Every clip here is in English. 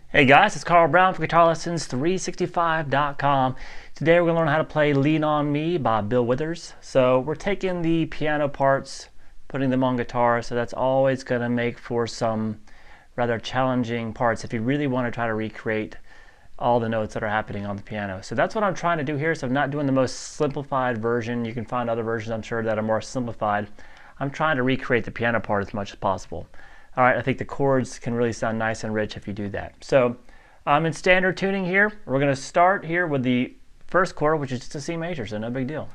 Hey guys, it's Carl Brown for GuitarLessons365.com. Today we're going to learn how to play Lean On Me by Bill Withers. So we're taking the piano parts, putting them on guitar, so that's always going to make for some rather challenging parts if you really want to try to recreate all the notes that are happening on the piano. So that's what I'm trying to do here. So I'm not doing the most simplified version. You can find other versions, I'm sure, that are more simplified. I'm trying to recreate the piano part as much as possible. All right, I think the chords can really sound nice and rich if you do that. So in standard tuning here, we're going to start here with the first chord, which is just a C major, so no big deal.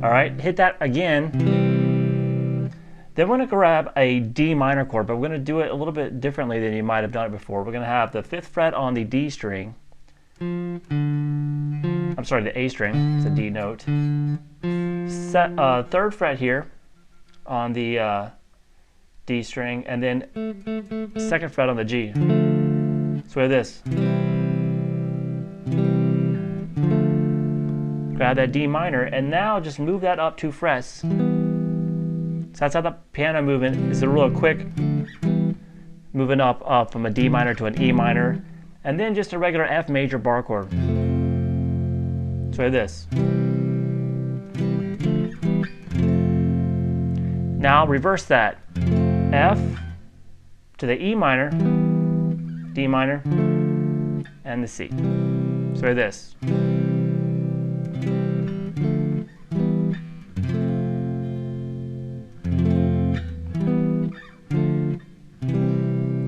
All right, hit that again. Then we're going to grab a D minor chord, but we're going to do it a little bit differently than you might have done it before. We're going to have the 5th fret on the D string. I'm sorry, the A string. It's a D note. 3rd fret here on the D string, and then 2nd fret on the G. So we have this. Grab that D minor, and now just move that up 2 frets. So that's how the piano movement is, a real quick moving up from a D minor to an E minor, and then just a regular F major bar chord. So we have this. Now reverse that. F to the E minor, D minor, and the C. So this.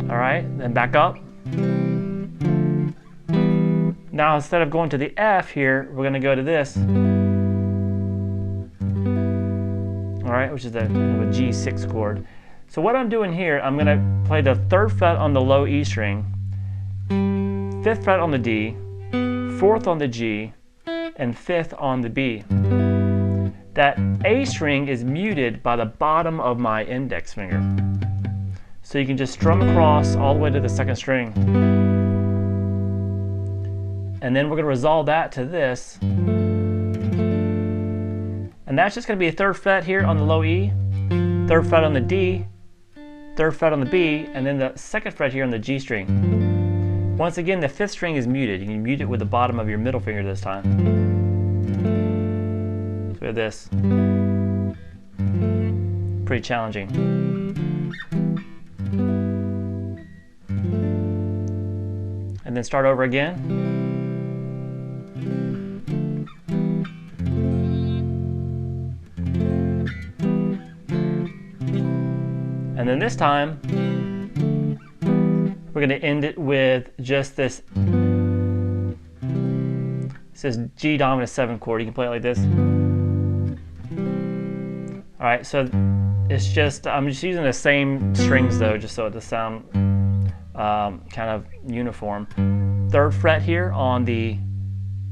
All right, then back up. Now instead of going to the F here, we're going to go to this. All right, which is a G6 chord. So what I'm doing here, I'm going to play the 3rd fret on the low E string, 5th fret on the D, 4th on the G, and 5th on the B. That A string is muted by the bottom of my index finger. So you can just strum across all the way to the 2nd string. And then we're going to resolve that to this. And that's just going to be a 3rd fret here on the low E, 3rd fret on the D, 3rd fret on the B, and then the 2nd fret here on the G string. Once again, the 5th string is muted. You can mute it with the bottom of your middle finger this time. So we have this. Pretty challenging. And then start over again. And then this time, we're going to end it with just this. It says G dominant 7 chord. You can play it like this. All right, so it's just, I'm just using the same strings though, just so it does sound kind of uniform. 3rd fret here on the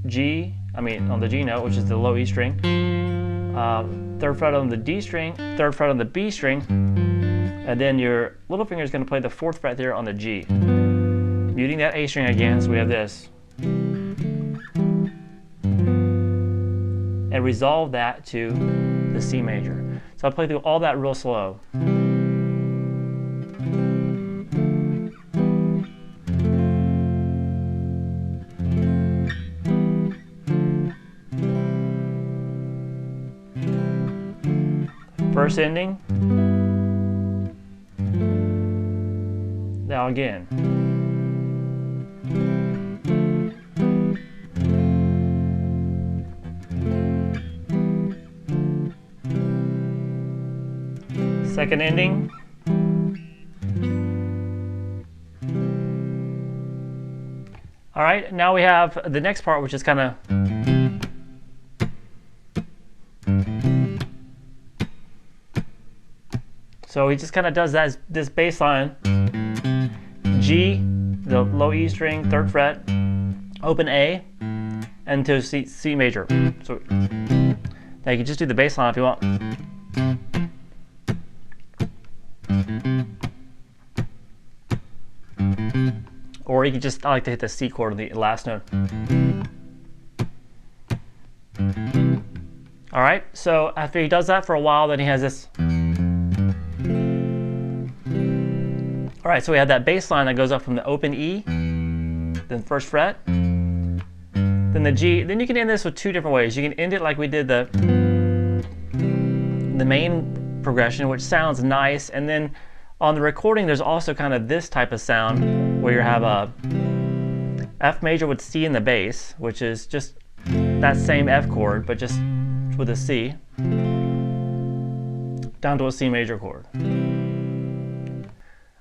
on the G note, which is the low E string. 3rd fret on the D string, 3rd fret on the B string. And then your little finger is going to play the 4th fret there on the G. Muting that A string again, so we have this. And resolve that to the C major. So I'll play through all that real slow. First ending. Now again. Second ending. All right, now we have the next part, which is kind of so he just kind of does that, this bass line. G, the low E string, 3rd fret, open A, and to C major. So now you can just do the bass line if you want. Or you can just, I like to hit the C chord on the last note. All right, so after he does that for a while, then he has this. All right, so we have that bass line that goes up from the open E, then first fret, then the G. Then you can end this with two different ways. You can end it like we did the main progression, which sounds nice, and then on the recording there's also kind of this type of sound where you have a F major with C in the bass, which is just that same F chord, but just with a C, down to a C major chord.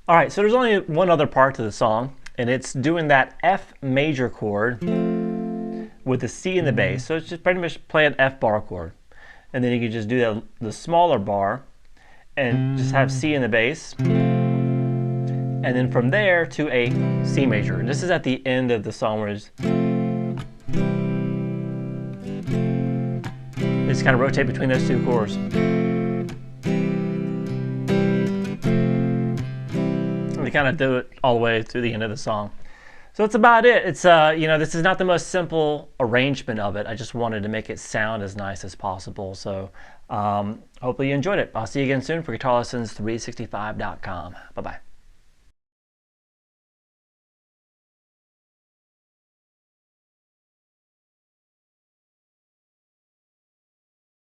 All right, so there's only one other part to the song, and it's doing that F major chord with the C in the bass. So it's just pretty much play an F bar chord. And then you can just do the smaller bar and just have C in the bass. And then from there to a C major. And this is at the end of the song where it's kind of rotate between those two chords. And they kind of do it all the way to the end of the song. So that's about it. It's you know, this is not the most simple arrangement of it. I just wanted to make it sound as nice as possible. So hopefully you enjoyed it. I'll see you again soon for GuitarLessons365.com. Bye-bye.